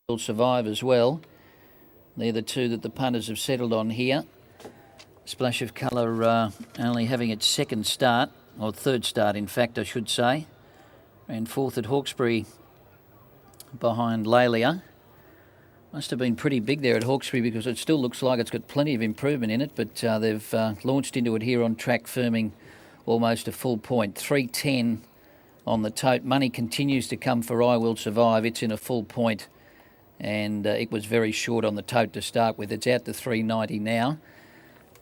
will survive as well. They're the two that the punters have settled on here. Splash of Colour only having its second start, or third start in fact I should say. Ran fourth at Hawkesbury behind Lalia. Must have been pretty big there at Hawkesbury because it still looks like it's got plenty of improvement in it, but they've launched into it here on track, firming almost a full point. 3.10 on the tote. Money continues to come for I Will Survive. It's in a full point, and it was very short on the tote to start with. It's out to 3.90 now,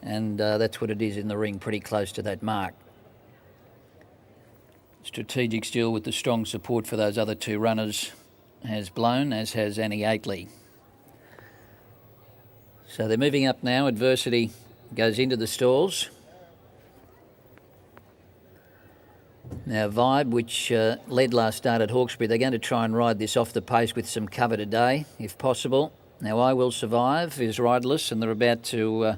and that's what it is in the ring, pretty close to that mark. Strategic still with the strong support for those other two runners has blown, as has Annie Aitley. So they're moving up now. Adversity goes into the stalls. Now Vibe, which led last start at Hawkesbury, they're going to try and ride this off the pace with some cover today, if possible. Now I Will Survive is riderless, and they're about to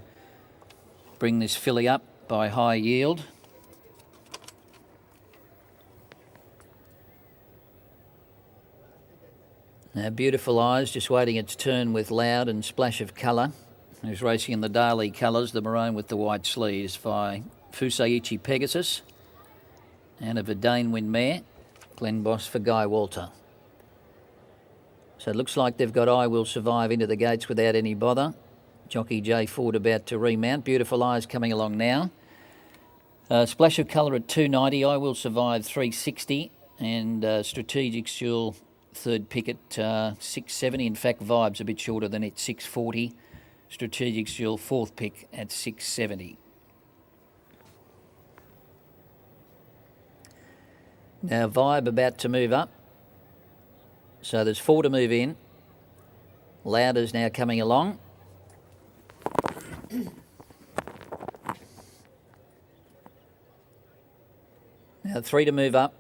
bring this filly up by high yield. Now Beautiful Eyes just waiting its turn with Loud and Splash of Colour, who's racing in the Darley colours, the maroon with the white sleeves, by Fusaichi Pegasus, and a Verdane Win mare, Glen Boss for Guy Walter. So it looks like they've got I Will Survive into the gates without any bother. Jockey J Ford about to remount. Beautiful Eyes coming along now. Splash of Colour at 2.90, I Will Survive 3.60, and Strategic Fuel third pick at 6.70. In fact, Vibe's a bit shorter than it, 6.40. Strategic Fuel fourth pick at 6.70. Now Vibe about to move up. So there's 4 to move in. Louder's now coming along. Now 3 to move up.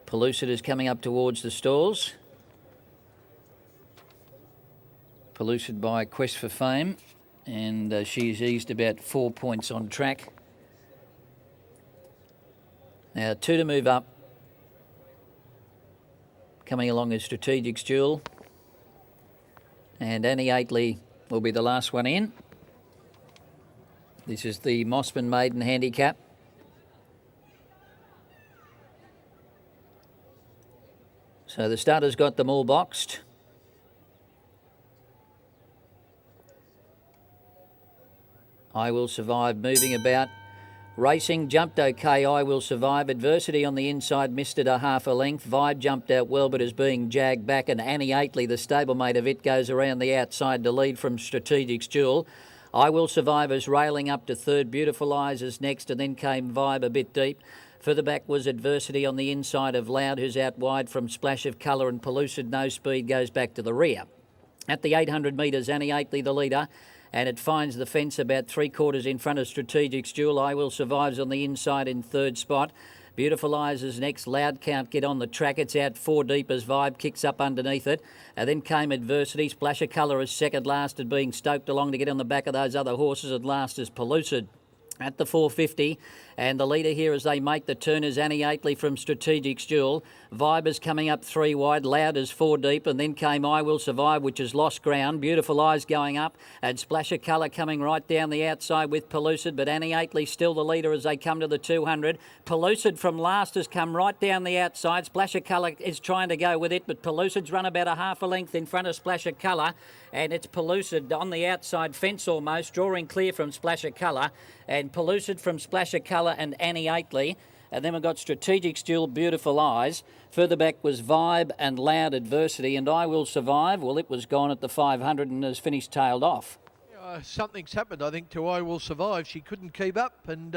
Pellucid is coming up towards the stalls. Pellucid by Quest for Fame, and she's eased about 4 points on track. Now 2 to move up. Coming along is Strategic Jewel, and Annie Aitley will be the last one in. This is the Mosman Maiden Handicap. So the starter's got them all boxed. I Will Survive moving about. Racing jumped okay, I Will Survive. Adversity on the inside, missed it a half a length. Vibe jumped out well, but is being jagged back. And Annie Aitley, the stablemate of it, goes around the outside to lead from Strategic's Jewel. I Will Survive is railing up to third. Beautiful Eyes is next, and then came Vibe a bit deep. Further back was Adversity on the inside of Loud, who's out wide from Splash of Colour, and Pellucid No Speed goes back to the rear. At the 800 metres, Annie Aitley the leader, and it finds the fence about 3/4 in front of Strategic's Jewel. I Will Survive's on the inside in third spot. Beautiful Eyes is next. Loud can't get on the track. It's out 4 deep as Vibe kicks up underneath it. And then came Adversity. Splash of Colour is second last and being stoked along to get on the back of those other horses. And last is Pellucid at the 4.50, and the leader here as they make the turn is Annie Aitley from Strategic's Jewel. Vibe is coming up 3 wide, Loud is 4 deep, and then came I Will Survive, which has lost ground. Beautiful Eyes going up, and Splash of Colour coming right down the outside with Pellucid, but Annie Aitley still the leader as they come to the 200. Pellucid from last has come right down the outside. Splash of Colour is trying to go with it, but Pellucid's run about a half a length in front of Splash of Colour, and it's Pellucid on the outside fence almost, drawing clear from Splash of Colour, and Pellucid from Splash of Colour and Annie Aitley. And then we've got Strategic Still, Beautiful Eyes. Further back was Vibe and Loud Adversity, and I Will Survive. Well, it was gone at the 500 and has finished tailed off. Something's happened, I think, to I Will Survive. She couldn't keep up, and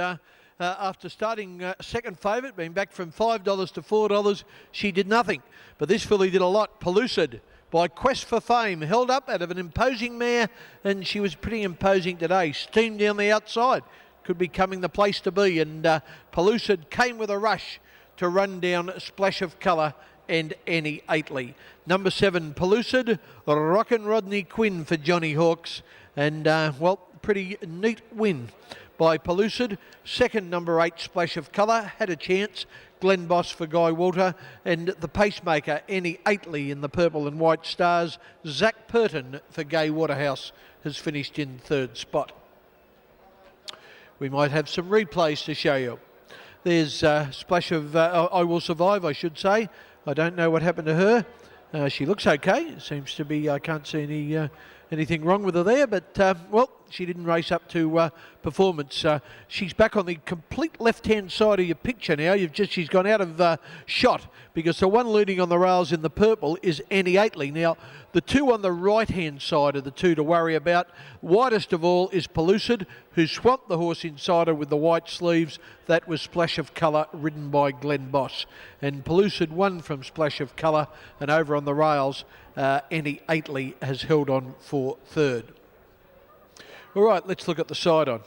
after starting second favourite, being back from $5 to $4, she did nothing. But this filly did a lot. Pellucid by Quest for Fame, held up out of an imposing mare, and she was pretty imposing today. Steamed down the outside, could be coming the place to be, and Pellucid came with a rush to run down Splash of Colour and Annie Aitley. Number 7, Pellucid, Rockin' Rodney Quinn for Johnny Hawkes, and well, pretty neat win by Pellucid. Second, number 8, Splash of Colour, had a chance. Glen Boss for Guy Walter, and the pacemaker, Annie Aitley in the purple and white stars. Zach Purton for Gay Waterhouse has finished in third spot. We might have some replays to show you. There's Splash of I Will Survive, I should say. I don't know what happened to her. She looks okay. Seems to be, I can't see anything wrong with her there, but well, she didn't race up to performance. She's back on the complete left-hand side of your picture now. She's gone out of shot because the one leading on the rails in the purple is Annie Aitley. Now, the two on the right-hand side are the two to worry about. Widest of all is Pellucid, who swamped the horse inside her with the white sleeves. That was Splash of Colour, ridden by Glen Boss. And Pellucid won from Splash of Colour, and over on the rails, Annie Aitley has held on for third. All right, let's look at the side on.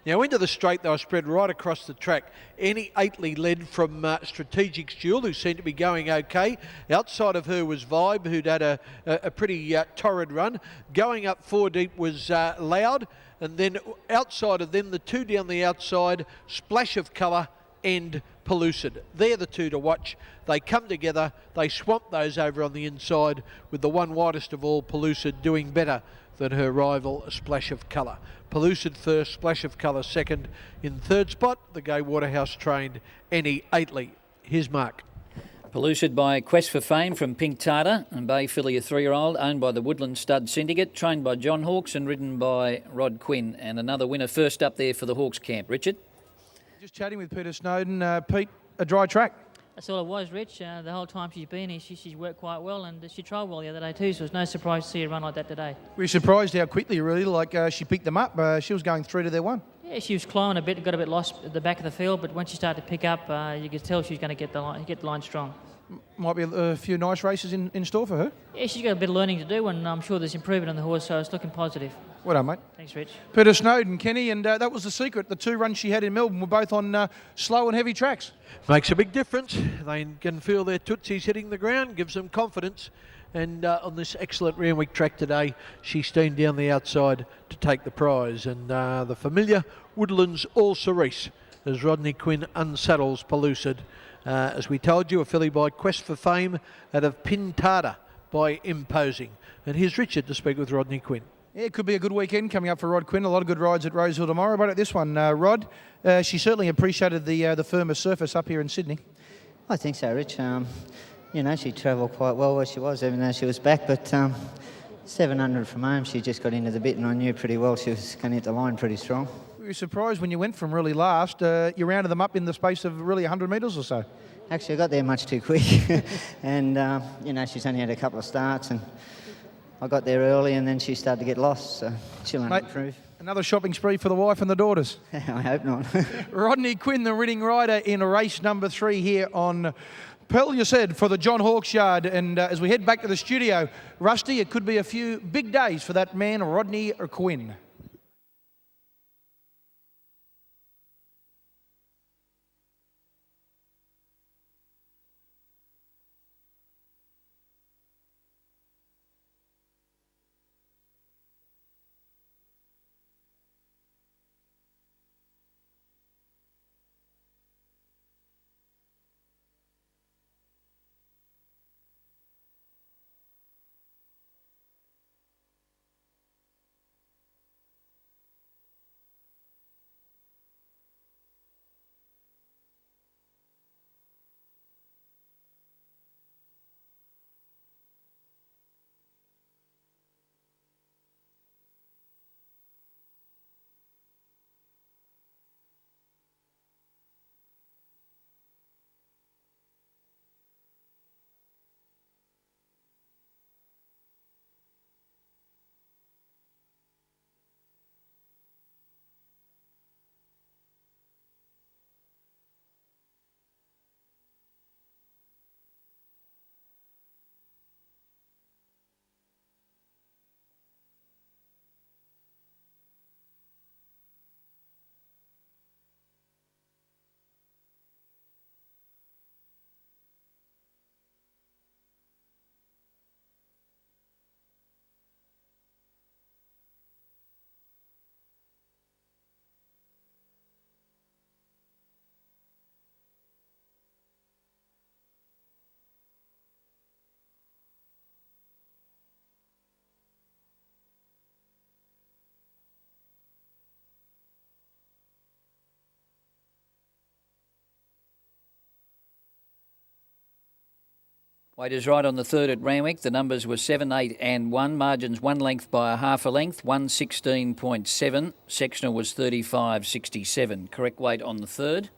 Now into the straight, they were spread right across the track. Annie Aitley led from Strategic's Jewel, who seemed to be going okay. Outside of her was Vibe, who'd had a pretty torrid run. Going up 4 deep was Loud, and then outside of them, the two down the outside, Splash of Colour and Pellucid. They're the two to watch. They come together, they swamp those over on the inside, with the one widest of all, Pellucid, doing better than her rival, Splash of Colour. Pellucid first, Splash of Colour second. In third spot, the Gay Waterhouse trained Annie Aitley. His mark. Pellucid by Quest for Fame from Pink Tartar, and Bay filly, a 3-year-old, owned by the Woodland Stud Syndicate, trained by John Hawkes and ridden by Rod Quinn. And another winner first up there for the Hawkes camp. Richard? Just chatting with Peter Snowden. Pete, a dry track. That's all it was, Rich. The whole time she's been here, she's worked quite well, and she trialled well the other day too, so it's no surprise to see her run like that today. We were surprised how quickly, really, she picked them up. She was going through to their one. Yeah, she was climbing a bit, got a bit lost at the back of the field, but once she started to pick up, you could tell she was going to get the line strong. Might be a few nice races in store for her. Yeah, she's got a bit of learning to do, and I'm sure there's improvement on the horse, so it's looking positive. Well done, mate. Thanks, Rich. Peter Snowden, Kenny, and that was the secret. The 2 runs she had in Melbourne were both on slow and heavy tracks. Makes a big difference. They can feel their tootsies hitting the ground, gives them confidence. And on this excellent Randwick track today, she's steamed down the outside to take the prize. And the familiar Woodlands All Cerise as Rodney Quinn unsaddles Pellucid. As we told you, a filly by Quest for Fame out of Pintada by Imposing. And here's Richard to speak with Rodney Quinn. Yeah, it could be a good weekend coming up for Rod Quinn. A lot of good rides at Rosehill tomorrow. But at this one, Rod, she certainly appreciated the firmer surface up here in Sydney. I think so, Rich. She travelled quite well where she was, even though she was back. But 700 from home, she just got into the bit, and I knew pretty well she was going to hit the line pretty strong. Were you surprised when you went from really last? You rounded them up in the space of really 100 metres or so? Actually, I got there much too quick. And, she's only had a couple of starts, and I got there early, and then she started to get lost, so she'll only improve. Another shopping spree for the wife and the daughters. I hope not. Rodney Quinn, the winning rider in race number 3 here on Pellucid for the John Hawkes Yard. And as we head back to the studio, Rusty, it could be a few big days for that man, Rodney Quinn. Weight is right on the third at Randwick. The numbers were 7, 8 and 1. Margins 1 length by a half a length, 116.7. Sectional was 35.67. Correct weight on the third.